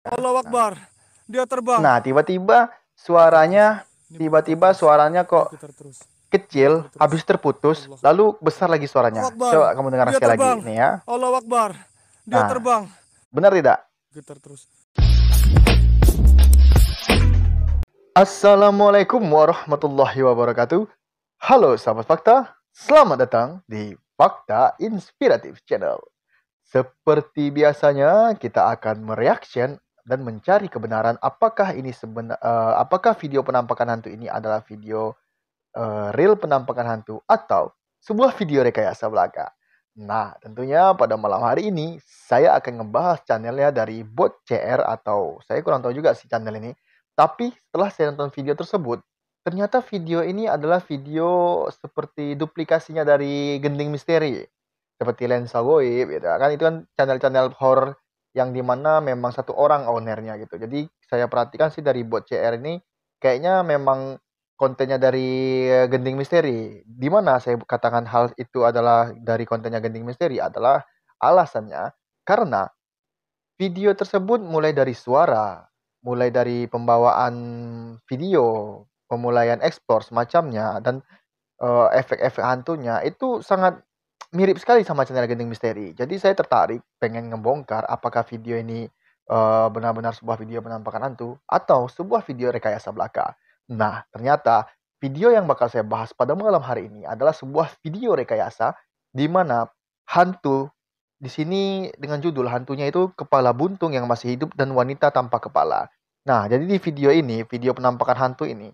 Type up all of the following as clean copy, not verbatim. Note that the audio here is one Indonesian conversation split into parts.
Allahu Nah, Akbar. Dia terbang. nah, tiba-tiba Getar terus. Ini bergetar terus. suaranya kok Bergetar terus. kecil, Bergetar terus. habis terputus, Allah. lalu besar lagi Allahu suaranya. Akbar. Coba kamu dengar Dia sekali lagi, terbang. nih ya. Allahu Akbar. Dia Nah, terbang. benar tidak? Getar terus. Assalamualaikum warahmatullahi wabarakatuh. Halo sahabat fakta, selamat datang di Fakta Inspiratif Channel. Seperti biasanya, kita akan mereaction dan mencari kebenaran apakah video penampakan hantu ini adalah video real penampakan hantu atau sebuah video rekayasa belaka. Nah, tentunya pada malam hari ini saya akan ngebahas channelnya dari bot CR atau saya kurang tahu juga sih channel ini. Tapi setelah saya nonton video tersebut, ternyata video ini adalah video seperti duplikasinya dari Gending Misteri. Seperti Lensa Goib gitu. Kan itu kan channel-channel horror yang dimana memang satu orang ownernya gitu. Jadi saya perhatikan sih dari bot CR ini kayaknya memang kontennya dari Gending Misteri. Di mana saya katakan hal itu adalah dari kontennya Gending Misteri adalah alasannya karena video tersebut mulai dari suara, mulai dari pembawaan video, pemulaian ekspor semacamnya dan efek-efek hantunya itu sangat mirip sekali sama channel Gending Misteri. Jadi saya tertarik pengen ngebongkar apakah video ini benar-benar sebuah video penampakan hantu atau sebuah video rekayasa belaka. Nah, ternyata video yang bakal saya bahas pada malam hari ini adalah sebuah video rekayasa di mana hantu di sini dengan judul hantunya itu kepala buntung yang masih hidup dan wanita tanpa kepala. Nah, jadi di video ini, video penampakan hantu ini,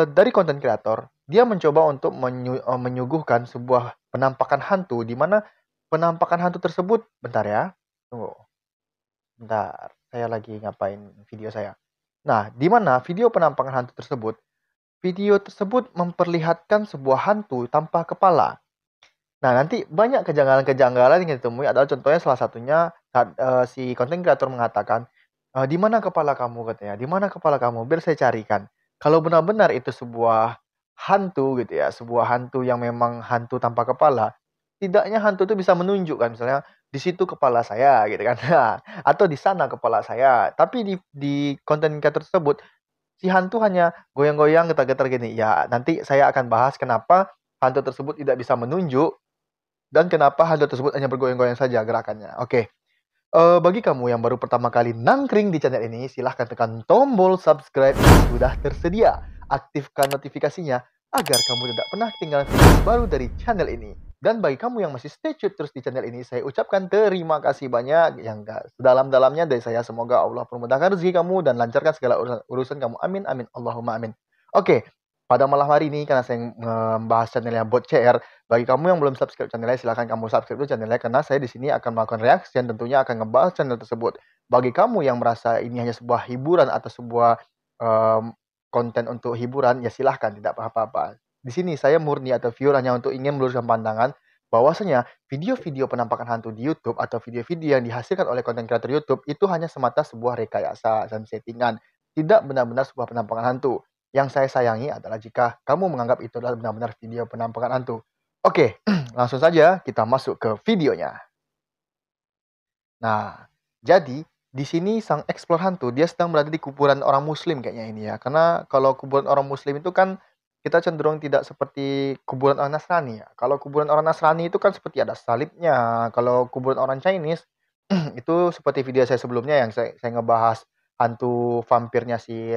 dari konten kreator, dia mencoba untuk menyuguhkan sebuah penampakan hantu di mana penampakan hantu tersebut, bentar ya, tunggu, bentar, saya lagi ngapain video saya. Nah, di mana video tersebut memperlihatkan sebuah hantu tanpa kepala. Nah, nanti banyak kejanggalan-kejanggalan yang ditemui adalah contohnya salah satunya saat si konten kreator mengatakan, "Di mana kepala kamu?" katanya. "Di mana kepala kamu? Biar saya carikan." Kalau benar-benar itu sebuah hantu gitu ya, sebuah hantu yang memang hantu tanpa kepala, tidaknya hantu itu bisa menunjukkan misalnya, "Di situ kepala saya," gitu kan. Atau, "Di sana kepala saya." Tapi di konten kreator tersebut, si hantu hanya goyang-goyang, getar-getar gini. Ya, nanti saya akan bahas kenapa hantu tersebut tidak bisa menunjuk dan kenapa hantu tersebut hanya bergoyang-goyang saja gerakannya. Oke, bagi kamu yang baru pertama kali nangkring di channel ini, silahkan tekan tombol subscribe yang sudah tersedia. Aktifkan notifikasinya agar kamu tidak pernah ketinggalan video baru dari channel ini. Dan bagi kamu yang masih stay tune terus di channel ini, saya ucapkan terima kasih banyak yang sedalam-dalamnya dari saya. Semoga Allah memudahkan rezeki kamu dan lancarkan segala urusan kamu. Amin, amin, Allahumma amin. Oke, pada malam hari ini karena saya membahas channelnya Bot CR, bagi kamu yang belum subscribe channelnya, silahkan kamu subscribe dulu channelnya karena saya di sini akan melakukan reaksi dan tentunya akan ngebahas channel tersebut. Bagi kamu yang merasa ini hanya sebuah hiburan atau sebuah konten untuk hiburan, ya silahkan, tidak apa-apa. Di sini saya murni atau viewer hanya untuk ingin meluruskan pandangan bahwasanya video-video penampakan hantu di YouTube atau video-video yang dihasilkan oleh konten kreator YouTube itu hanya semata sebuah rekayasa dan settingan, tidak benar-benar sebuah penampakan hantu. Yang saya sayangi adalah jika kamu menganggap itu adalah benar-benar video penampakan hantu. Oke, langsung saja kita masuk ke videonya. Nah, jadi di sini sang eksplor hantu dia sedang berada di kuburan orang muslim kayaknya ini ya. Karena kalau kuburan orang muslim itu kan kita cenderung tidak seperti kuburan orang Nasrani ya. Kalau kuburan orang Nasrani itu kan seperti ada salibnya. Kalau kuburan orang Chinese itu seperti video saya sebelumnya yang saya ngebahas hantu vampirnya si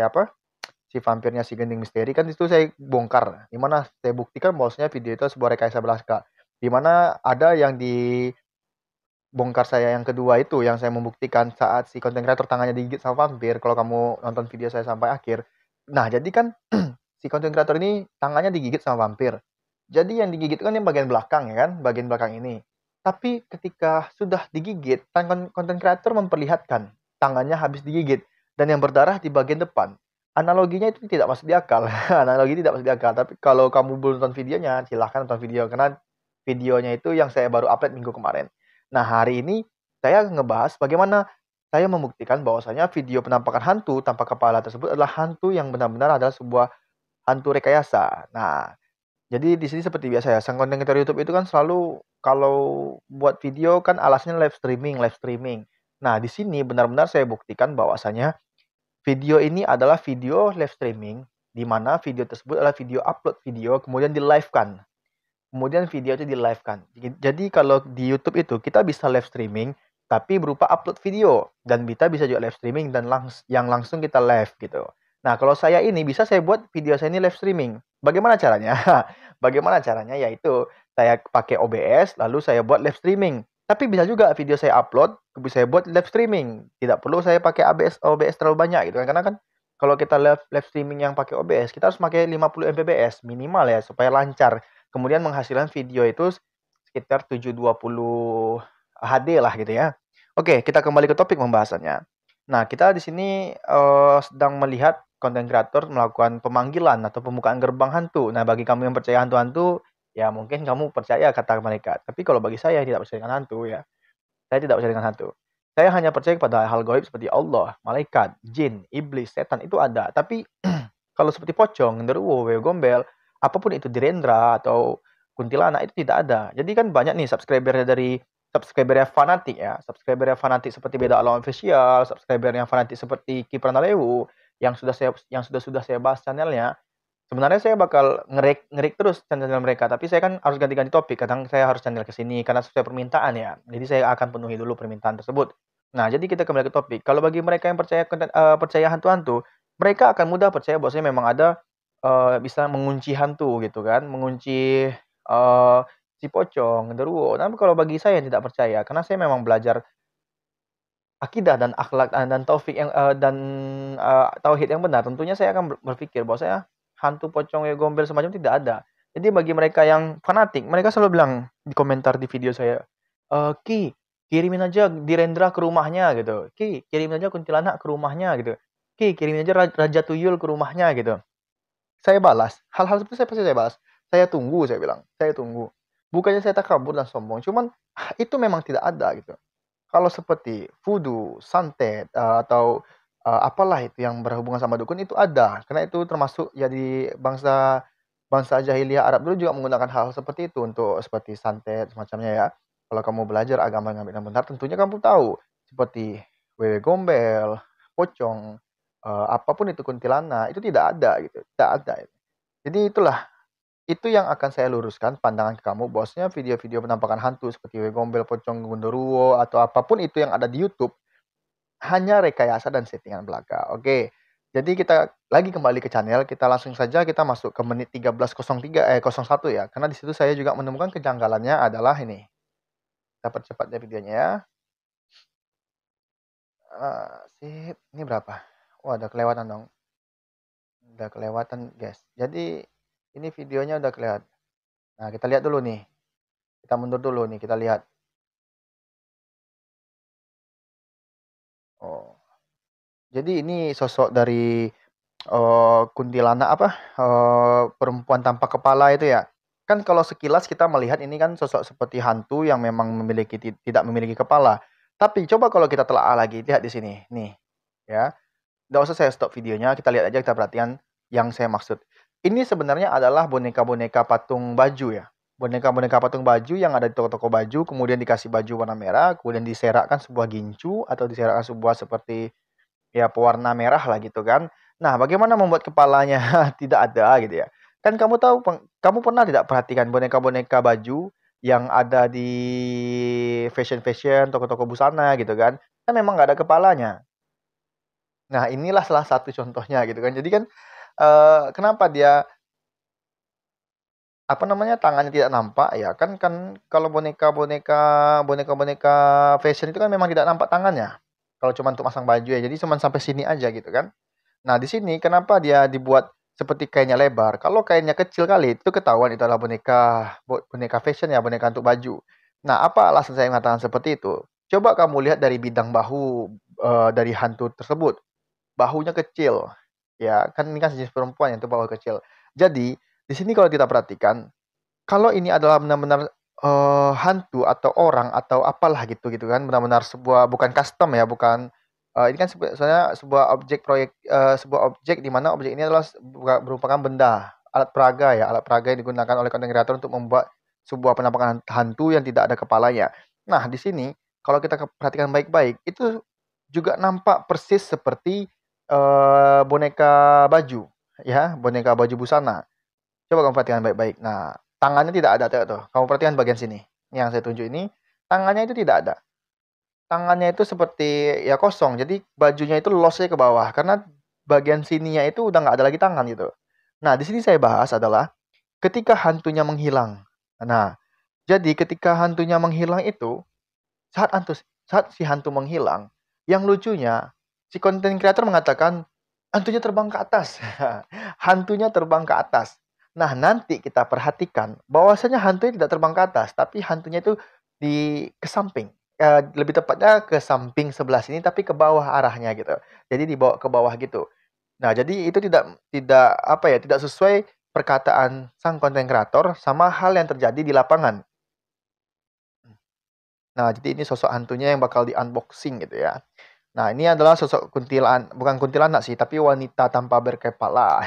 vampirnya si Gending Misteri kan itu saya bongkar. Di mana saya buktikan bahwasanya video itu sebuah rekayasa belaka. Di mana ada yang di bongkar saya yang kedua itu yang saya membuktikan saat si konten kreator tangannya digigit sama vampir. Kalau kamu nonton video saya sampai akhir. Nah, jadi kan si konten kreator ini tangannya digigit sama vampir. Jadi yang digigit kan yang bagian belakang ya kan, bagian belakang ini. Tapi ketika sudah digigit, konten kreator memperlihatkan tangannya habis digigit dan yang berdarah di bagian depan. Analoginya itu tidak masuk di akal. Analogi tidak masuk di akal. Tapi kalau kamu belum nonton videonya, silahkan nonton video karena videonya itu yang saya baru upload minggu kemarin. Nah, hari ini saya ngebahas bagaimana saya membuktikan bahwasanya video penampakan hantu tanpa kepala tersebut adalah hantu yang benar-benar adalah sebuah hantu rekayasa. Nah, jadi di sini seperti biasa ya, sang konten kreator YouTube itu kan selalu kalau buat video kan alasannya live streaming. Nah, di sini benar-benar saya buktikan bahwasanya video ini adalah video live streaming, di mana video tersebut adalah video upload video, kemudian di-live-kan. Kemudian video itu di-live-kan. Jadi kalau di YouTube itu kita bisa live streaming, tapi berupa upload video. Dan kita bisa juga live streaming dan yang langsung kita live gitu. Nah, kalau saya ini bisa saya buat video saya ini live streaming. Bagaimana caranya? Bagaimana caranya? Yaitu saya pakai OBS, lalu saya buat live streaming. Tapi bisa juga video saya upload, bisa saya buat live streaming. Tidak perlu saya pakai OBS terlalu banyak gitu kan. Karena kan kalau kita live streaming yang pakai OBS, kita harus pakai 50 Mbps minimal ya supaya lancar. Kemudian menghasilkan video itu sekitar 720 HD lah gitu ya. Oke, kita kembali ke topik pembahasannya. Nah, kita di sini sedang melihat konten kreator melakukan pemanggilan atau pembukaan gerbang hantu. Nah, bagi kamu yang percaya hantu-hantu, ya mungkin kamu percaya kata mereka. Tapi kalau bagi saya tidak percaya dengan hantu ya. Saya tidak percaya dengan hantu. Saya hanya percaya kepada hal gaib seperti Allah, malaikat, jin, iblis, setan itu ada. Tapi kalau seperti pocong, genderuwo, wewe gombel, apapun itu direndra atau kuntilanak itu tidak ada. Jadi kan banyak nih subscribernya fanatik ya. Subscribernya fanatik seperti Beda Alam Official, subscribernya fanatik seperti Kipran Lewu yang sudah saya bahas channelnya. Sebenarnya saya bakal ngerik terus channel mereka, tapi saya kan harus ganti-ganti topik. Kadang saya harus channel ke sini karena sesuai permintaan ya. Jadi saya akan penuhi dulu permintaan tersebut. Nah, jadi kita kembali ke topik. Kalau bagi mereka yang percaya hantu-hantu, mereka akan mudah percaya bahwasanya memang ada bisa mengunci hantu gitu kan, mengunci si pocong, genderuwo. Tapi kalau bagi saya yang tidak percaya, karena saya memang belajar akidah dan akhlak dan taufik yang tauhid yang benar, tentunya saya akan berpikir bahwa saya hantu, pocong, ya gombel semacam tidak ada. Jadi bagi mereka yang fanatik, mereka selalu bilang di komentar di video saya, Ki, kirimin aja Direndra ke rumahnya gitu. Ki, kirimin aja kuntilanak ke rumahnya gitu. Ki, kirimin aja Raja Tuyul ke rumahnya gitu. Saya balas, hal-hal seperti itu pasti saya balas. Saya tunggu, saya bilang, saya tunggu. Bukannya saya takabur dan sombong, cuman itu memang tidak ada gitu. Kalau seperti voodoo, santet, atau apalah itu yang berhubungan sama dukun itu ada. Karena itu termasuk ya di bangsa jahiliyah Arab dulu juga menggunakan hal seperti itu untuk seperti santet semacamnya ya. Kalau kamu belajar agama yang benar, tentunya kamu tahu seperti wewe gombel, pocong, apapun itu kuntilanak itu tidak ada gitu, tidak ada. Jadi itu yang akan saya luruskan pandangan ke kamu bahwasanya video-video penampakan hantu seperti wewe gombel, pocong, genderuwo atau apapun itu yang ada di YouTube hanya rekayasa dan settingan belaka. Oke. Jadi kita lagi kembali ke channel, kita langsung saja kita masuk ke menit 01 ya. Karena di situ saya juga menemukan kejanggalannya adalah ini. Kita percepat videonya ya. Sip. Ini berapa? Wah, ada kelewatan dong. Udah kelewatan, guys. Jadi ini videonya udah kelihatan. Nah, kita lihat dulu nih. Kita mundur dulu nih, kita lihat. Oh. Jadi ini sosok dari kuntilanak perempuan tanpa kepala itu ya. Kan kalau sekilas kita melihat ini kan sosok seperti hantu yang memang tidak memiliki kepala. Tapi coba kalau kita telaah lagi, lihat di sini. Nih, ya. Nggak usah saya stop videonya, kita lihat aja, kita perhatikan yang saya maksud. Ini sebenarnya adalah boneka-boneka patung baju ya. Boneka-boneka patung baju yang ada di toko-toko baju, kemudian dikasih baju warna merah, kemudian diserakkan sebuah gincu atau diserakkan sebuah seperti ya pewarna merah lah gitu kan. Nah, bagaimana membuat kepalanya tidak ada gitu ya. Kan kamu pernah tidak perhatikan boneka-boneka baju yang ada di fashion toko-toko busana gitu kan. Kan memang nggak ada kepalanya. Nah, inilah salah satu contohnya gitu kan. Jadi kan kenapa dia tangannya tidak nampak ya kan kalau boneka-boneka fashion itu kan memang tidak nampak tangannya. Kalau cuma untuk masang baju ya. Jadi cuma sampai sini aja gitu kan. Nah, di sini kenapa dia dibuat seperti kainnya lebar? Kalau kainnya kecil kali itu ketahuan itu adalah boneka fashion ya, boneka untuk baju. Nah, apa alasan saya mengatakan seperti itu? Coba kamu lihat dari bidang bahu dari hantu tersebut. Bahunya kecil. Ya, kan ini kan jenis perempuan yang itu bahu kecil. Jadi, di sini kalau kita perhatikan, kalau ini adalah benar-benar hantu atau orang atau apalah gitu kan, benar-benar bukan custom ya, bukan ini kan sebenarnya sebuah objek di mana objek ini adalah merupakan benda, alat peraga yang digunakan oleh konten kreator untuk membuat sebuah penampakan hantu yang tidak ada kepalanya. Nah, di sini kalau kita perhatikan baik-baik, itu juga nampak persis seperti boneka baju, ya, boneka baju busana. Coba kamu perhatikan baik-baik. Nah, tangannya tidak ada, tengok tuh. Kamu perhatikan bagian sini. Ini yang saya tunjuk ini, tangannya itu tidak ada. Tangannya itu seperti ya kosong. Jadi bajunya itu losnya ke bawah karena bagian sininya itu udah nggak ada lagi tangan gitu. Nah, di sini saya bahas adalah ketika hantunya menghilang. Nah, jadi ketika hantunya menghilang itu saat si hantu menghilang, yang lucunya si konten kreator mengatakan hantunya terbang ke atas. Hantunya terbang ke atas. Nah, nanti kita perhatikan bahwasanya hantunya tidak terbang ke atas, tapi hantunya itu ke samping. Lebih tepatnya ke samping sebelah sini tapi ke bawah arahnya gitu. Jadi dibawa ke bawah gitu. Nah, jadi itu tidak tidak apa ya, tidak sesuai perkataan sang konten kreator sama hal yang terjadi di lapangan. Nah, jadi ini sosok hantunya yang bakal di-unboxing gitu ya. Nah, ini adalah sosok bukan kuntilanak sih, tapi wanita tanpa berkepala.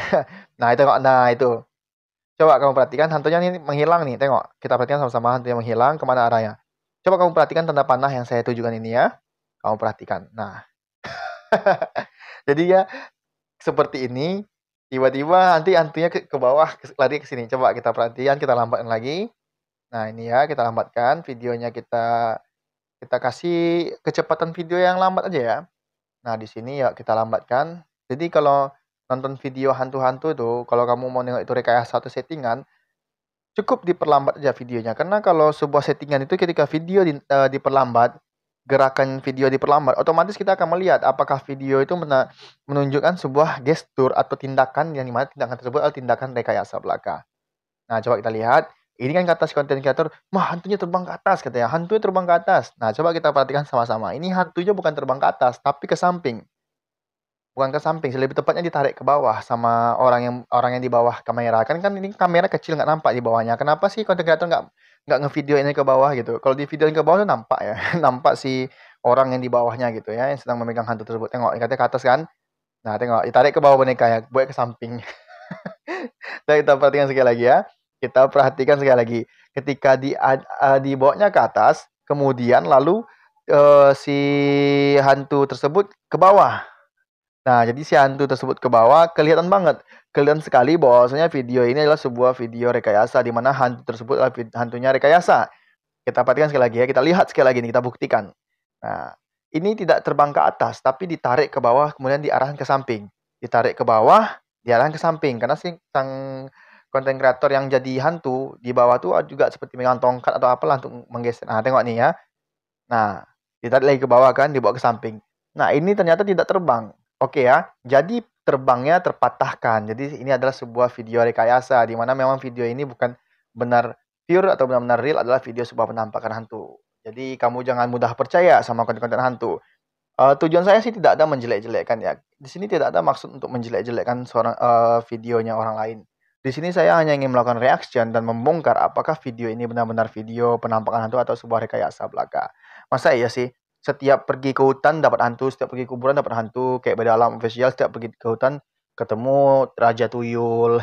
Nah, itu itu. Coba kamu perhatikan hantunya ini menghilang nih, tengok. Kita perhatikan sama-sama hantu yang menghilang, kemana arahnya. Coba kamu perhatikan tanda panah yang saya tujukan ini ya. Kamu perhatikan. Nah, jadi ya seperti ini. Tiba-tiba nanti hantunya ke bawah, lari ke sini. Coba kita perhatikan, kita lambatkan lagi. Nah, ini ya, kita lambatkan videonya, kita kasih kecepatan video yang lambat aja ya. Nah, di sini ya kita lambatkan. Jadi kalau nonton video hantu-hantu itu, kalau kamu mau nengok itu rekayasa atau settingan, cukup diperlambat aja videonya. Karena kalau sebuah settingan itu ketika video diperlambat, gerakan video diperlambat, otomatis kita akan melihat apakah video itu menunjukkan sebuah gestur atau tindakan yang dimana tindakan tersebut adalah tindakan rekayasa belaka. Nah, coba kita lihat. Ini kan kata si konten kreator, mah hantunya terbang ke atas katanya. Hantunya terbang ke atas. Nah, coba kita perhatikan sama-sama. Ini hantunya bukan terbang ke atas, tapi ke samping. Bukan ke samping, lebih tepatnya ditarik ke bawah sama orang yang di bawah kamera. Kan ini kamera kecil nggak nampak di bawahnya. Kenapa sih konten kreator nggak ngevideo ini ke bawah gitu? Kalau di videoin ke bawah tuh nampak ya, nampak si orang yang di bawahnya gitu ya, yang sedang memegang hantu tersebut. Tengok, katanya ke atas kan? Nah, tengok, ditarik ke bawah boneka ya, buat ke samping. Dan kita perhatikan sekali lagi ya. Kita perhatikan sekali lagi. Ketika dibawanya ke atas, kemudian lalu si hantu tersebut ke bawah. Nah, jadi si hantu tersebut ke bawah, kelihatan banget. Kelihatan sekali bahwasanya video ini adalah sebuah video rekayasa, di mana hantu tersebut adalah hantunya rekayasa. Kita perhatikan sekali lagi ya, kita lihat sekali lagi nih, kita buktikan. Nah, ini tidak terbang ke atas, tapi ditarik ke bawah, kemudian diarahkan ke samping. Ditarik ke bawah, diarahkan ke samping. Karena si sang konten kreator yang jadi hantu, di bawah tuh juga seperti megang tongkat atau apalah untuk menggeser. Nah, tengok nih ya. Nah, ditarik lagi ke bawah kan, dibawa ke samping. Nah, ini ternyata tidak terbang. Oke ya, jadi terbangnya terpatahkan. Jadi ini adalah sebuah video rekayasa, di mana memang video ini bukan benar pure atau benar-benar real, adalah video sebuah penampakan hantu. Jadi kamu jangan mudah percaya sama konten-konten hantu. Tujuan saya sih tidak ada menjelek-jelekkan ya. Di sini tidak ada maksud untuk menjelek-jelekkan videonya orang lain. Di sini saya hanya ingin melakukan reaction dan membongkar apakah video ini benar-benar video penampakan hantu atau sebuah rekayasa belaka. Masa iya sih? Setiap pergi ke hutan dapat hantu, setiap pergi ke kuburan dapat hantu, kayak pada alam official setiap pergi ke hutan ketemu raja tuyul,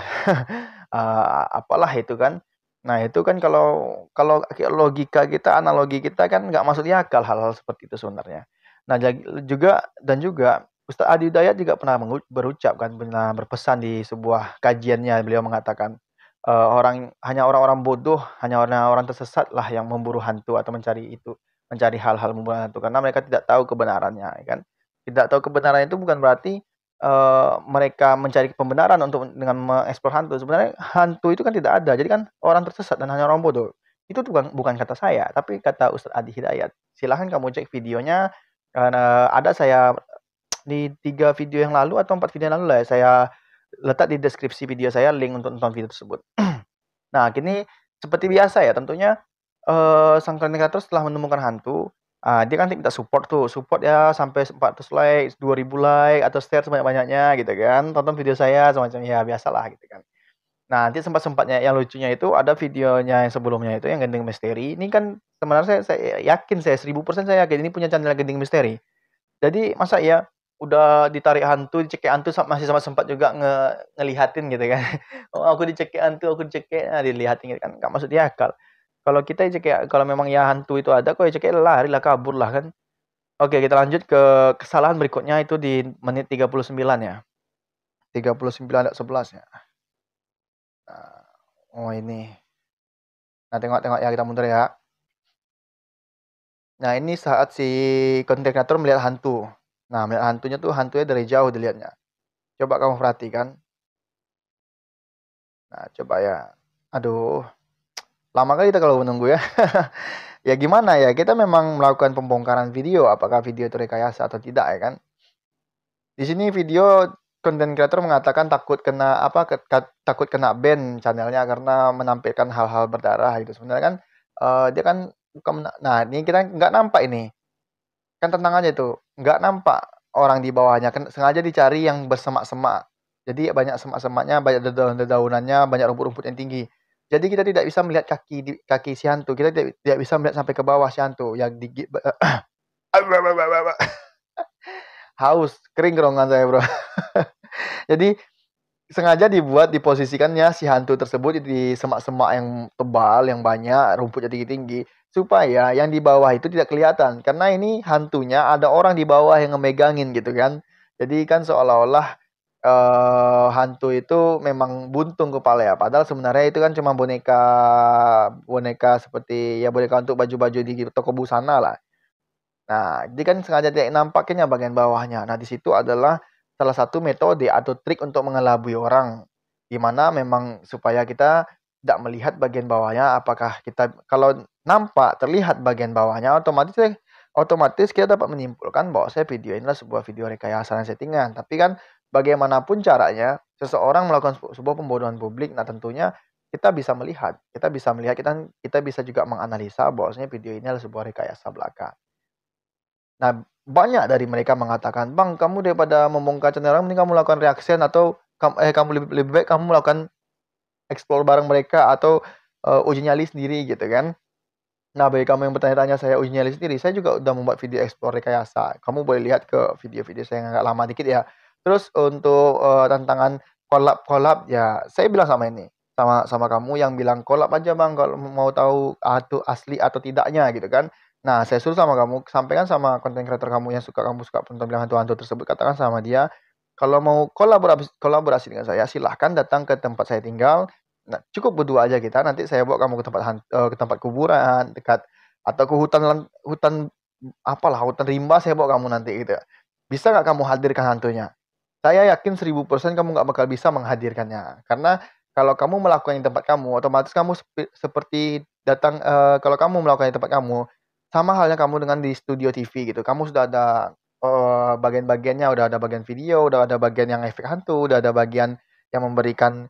apalah itu kan. Nah, itu kan kalau kalau logika kita, analogi kita kan nggak masuk di akal hal-hal seperti itu sebenarnya. Nah, juga Ustaz Adi Hidayat juga pernah berucap kan, pernah berpesan di sebuah kajiannya, beliau mengatakan, hanya orang-orang bodoh, hanya orang-orang tersesat lah yang memburu hantu atau mencari hal-hal membuat hantu, karena mereka tidak tahu kebenarannya, ya kan. Tidak tahu kebenaran itu bukan berarti mereka mencari pembenaran dengan mengeksplor hantu. Sebenarnya hantu itu kan tidak ada. Jadi kan orang tersesat dan hanya orang bodoh. Itu bukan kata saya, tapi kata Ustadz Adi Hidayat. Silahkan kamu cek videonya. Ada saya di 3 video yang lalu atau 4 video yang lalu lah, saya letak di deskripsi video saya link untuk nonton video tersebut. Nah, kini seperti biasa ya, tentunya sang konten kreator setelah menemukan hantu, dia kan minta support ya sampai 400 like, 2000 like, atau share sebanyak-banyaknya gitu kan, tonton video saya semacam ya biasalah gitu kan. Nah, nanti sempat-sempatnya yang lucunya itu ada videonya yang sebelumnya itu yang Gending Misteri, ini kan sebenarnya saya yakin, saya 1000% saya yakin ini punya channel Gending Misteri. Jadi masa ya udah ditarik hantu, dicekik hantu masih sempat juga ngelihatin gitu kan. Oh, aku dicekik hantu, aku dicekik, dilihatin gitu kan, nggak masuk di akal. Kalau kita aja kayak kalau memang ya hantu itu ada, kok aja kayak lari lah, kabur lah kan. Oke, kita lanjut ke kesalahan berikutnya itu di menit 39 ya. 39.11 ya. Nah, oh ini. Nah, tengok-tengok ya, kita mundur ya. Nah, ini saat si konten kreator melihat hantu. Nah, melihat hantunya tuh hantunya dari jauh dilihatnya. Coba kamu perhatikan. Nah, coba ya. Aduh, lama kali kita kalau menunggu ya. Ya gimana ya, kita memang melakukan pembongkaran video, apakah video itu rekayasa atau tidak ya kan. Di sini video konten kreator mengatakan takut kena takut kena ban channelnya karena menampilkan hal-hal berdarah itu. Sebenarnya kan dia kan bukan nah ini kita nggak nampak ini. Kan tenang aja itu, nggak nampak orang di bawahnya, kan sengaja dicari yang bersemak-semak. Jadi banyak semak-semaknya, banyak dedaunannya, banyak rumput-rumput yang tinggi. Jadi kita tidak bisa melihat kaki si hantu, kita tidak bisa melihat sampai ke bawah si hantu yang haus, kering kerongkongan saya, Bro. Jadi sengaja dibuat diposisikannya si hantu tersebut di semak-semak yang tebal, yang banyak, rumputnya tinggi-tinggi, supaya yang di bawah itu tidak kelihatan. Karena ini hantunya ada orang di bawah yang ngemegangin gitu kan. Jadi kan seolah-olah hantu itu memang buntung kepala ya. Padahal sebenarnya itu kan cuma boneka boneka seperti ya boneka untuk baju-baju di toko busana lah. Nah, jadi kan sengaja tidak nampaknya bagian bawahnya. Nah, di situ adalah salah satu metode atau trik untuk mengelabui orang. Di mana memang supaya kita tidak melihat bagian bawahnya, apakah kita kalau nampak terlihat bagian bawahnya, otomatis kita dapat menyimpulkan bahwa video ini adalah sebuah video rekayasa dan settingan. Tapi kan bagaimanapun caranya, seseorang melakukan sebuah pembodohan publik, nah tentunya kita bisa melihat, kita bisa juga menganalisa bahwasanya video ini adalah sebuah rekayasa belaka. Nah, banyak dari mereka mengatakan, "Bang, kamu daripada membongkar channel orang, mending kamu lakukan reaction atau kamu lebih baik kamu melakukan explore bareng mereka atau uji nyali sendiri," gitu kan. Nah, bagi kamu yang bertanya-tanya saya uji nyali sendiri, saya juga udah membuat video explore rekayasa. Kamu boleh lihat ke video-video saya yang agak lama dikit ya. Terus untuk tantangan collab-collab ya, saya bilang sama ini, sama kamu yang bilang, "Collab aja Bang kalau mau tahu itu asli atau tidaknya," gitu kan. Nah, saya suruh sama kamu, sampaikan sama konten kreator kamu yang kamu suka penampilan hantu-hantu tersebut, katakan sama dia, kalau mau kolaborasi dengan saya, silahkan datang ke tempat saya tinggal. Nah, cukup berdua aja kita, nanti saya bawa kamu ke tempat kuburan dekat atau ke hutan apalah, hutan rimba saya bawa kamu nanti gitu. Bisa nggak kamu hadirkan hantunya? Saya yakin 1000% kamu nggak bakal bisa menghadirkannya. Karena kalau kamu melakukan di tempat kamu, otomatis kamu seperti datang kalau kamu melakukan di tempat kamu, sama halnya kamu dengan di studio TV gitu. Kamu sudah ada bagian-bagiannya, udah ada bagian video, udah ada bagian yang efek hantu, udah ada bagian yang memberikan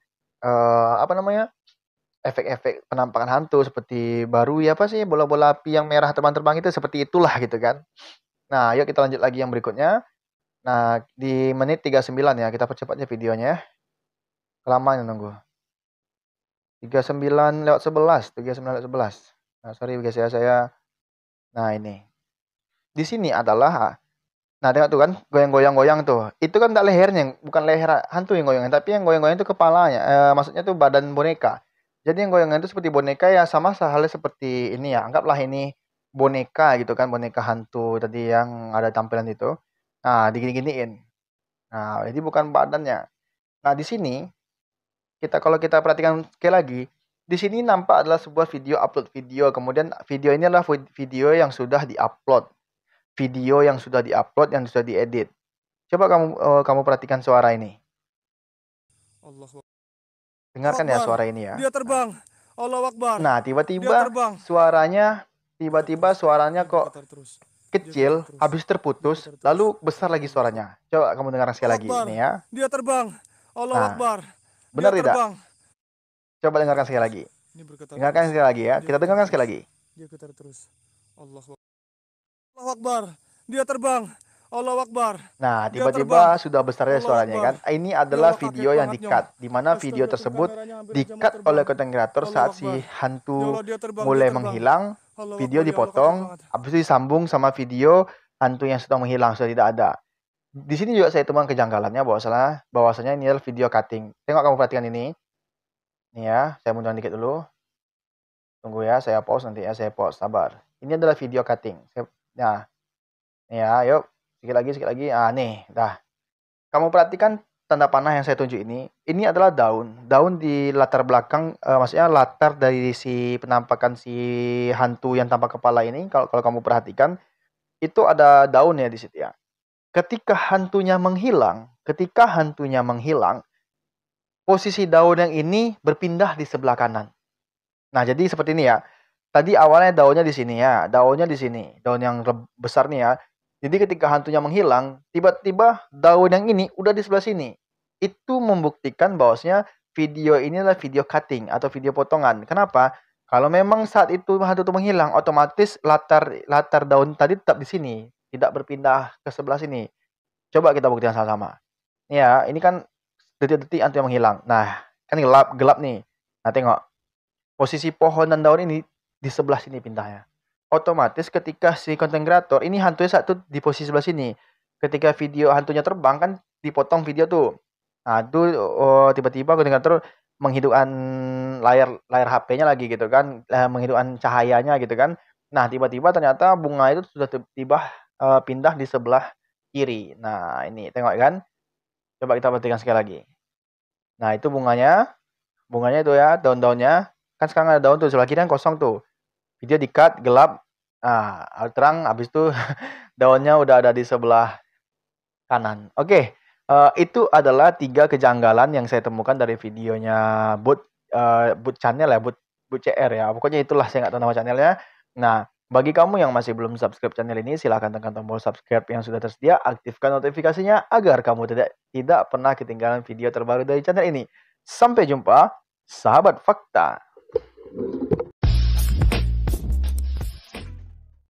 apa namanya? Efek-efek penampakan hantu seperti baru ya apa sih bola-bola api yang merah terbang-terbang itu seperti itulah gitu kan. Nah, yuk kita lanjut lagi yang berikutnya. Nah, di menit 39 ya, kita percepatnya videonya ya. Kelamaan nunggu. 39:11. Nah, sorry guys ya saya. Nah, ini. Di sini adalah nah, tengok tuh kan goyang-goyang-goyang tuh. Itu kan enggak lehernya, bukan leher hantu yang goyang, tapi yang goyang-goyang itu kepalanya. Maksudnya tuh badan boneka. Jadi yang goyang itu seperti boneka ya sama halnya seperti ini ya. Anggaplah ini boneka gitu kan, boneka hantu tadi yang ada tampilan itu. Nah, digini-giniin. Nah, jadi bukan badannya. Nah, di sini kalau kita perhatikan sekali lagi, di sini nampak adalah sebuah upload video. Kemudian video ini adalah video yang sudah diupload. Video yang sudah diupload, yang sudah diedit. Coba kamu perhatikan suara ini. Allahu Dengarkan ya Akbar. suara ini ya. Dia terbang. Allahu Akbar. Nah, Dia tiba-tiba terbang. suaranya Ini kok bergetar terus. Dia kecil, bergetar terus. habis Dia terputus, bergetar terus. lalu besar lagi Allahu suaranya. Coba kamu dengarkan sekali Allahu lagi. Akbar. Ini ya. Dia terbang. Allahu Nah, Akbar. Dia benar tidak? terbang. Coba Dia dengarkan bergetar sekali terus. lagi. Ini bergetar Dengarkan terus. sekali lagi ya. Dia Kita getar dengarkan sekali terus. lagi. Dia getar terus. Allahu Akbar. Dia terbang. Allahu Akbar. Nah, Dia terbang. tiba-tiba sudah besarnya Allahu suaranya Akbar. kan. Ini Ya adalah Allah kaget video yang banget nyong. di-cut, di mana video Astaga tuh tersebut kameranya hampir aja mau di-cut oleh terbang. konten kreator Allahu saat si Akbar. Ya hantu Allah dia terbang, dia mulai terbang. menghilang, Allahu video Akbar ya Allah kaget dipotong, banget. habis itu disambung sama video hantu yang sedang menghilang, sudah tidak ada. Di sini juga saya temukan kejanggalannya bahwasanya ini adalah video cutting. Tengok kamu perhatikan ini. Nih ya, saya mundurin dikit dulu. Tunggu ya, saya pause nanti ya, saya pause, sabar. Ini adalah video cutting. Nah, ya, yuk. Sedikit lagi. Ah, nih, dah. Kamu perhatikan tanda panah yang saya tunjuk ini. Ini adalah daun. Daun di latar belakang, maksudnya latar dari si penampakan si hantu yang tanpa kepala ini. Kalau kamu perhatikan, itu ada daunnya di situ ya. Ketika hantunya menghilang, posisi daun yang ini berpindah di sebelah kanan. Nah, jadi seperti ini ya. Tadi awalnya daunnya di sini ya, daunnya di sini, daun yang besar nih ya. Jadi ketika hantunya menghilang, tiba-tiba daun yang ini udah di sebelah sini. Itu membuktikan bahwasanya video ini adalah video cutting atau video potongan. Kenapa? Kalau memang saat itu hantu itu menghilang, otomatis latar daun tadi tetap di sini, tidak berpindah ke sebelah sini. Coba kita buktikan sama-sama. Ya, ini kan detik-detik hantu yang menghilang. Nah, kan gelap nih. Nah, tengok. Posisi pohon dan daun ini di sebelah sini pindahnya. Otomatis ketika si content creator, ini hantunya satu di posisi sebelah sini. Ketika video hantunya terbang kan dipotong video tuh. Nah, itu tiba-tiba content creator menghidupkan layar HP-nya lagi gitu kan, menghidupkan cahayanya gitu kan. Nah, tiba-tiba ternyata bunga itu sudah tiba pindah di sebelah kiri. Nah, ini tengok kan. Coba kita perhatikan sekali lagi. Nah, itu bunganya itu ya, daun-daunnya. Kan sekarang ada daun tuh, sebelah kiri kan kosong tuh. Video di-cut, gelap. Nah, terang, habis itu daunnya udah ada di sebelah kanan. Oke, itu adalah 3 kejanggalan yang saya temukan dari videonya Boot Channel ya, Boot CR ya. Pokoknya itulah, saya nggak tahu nama channelnya. Nah, bagi kamu yang masih belum subscribe channel ini, silahkan tekan tombol subscribe yang sudah tersedia, aktifkan notifikasinya agar kamu tidak pernah ketinggalan video terbaru dari channel ini. Sampai jumpa, sahabat fakta.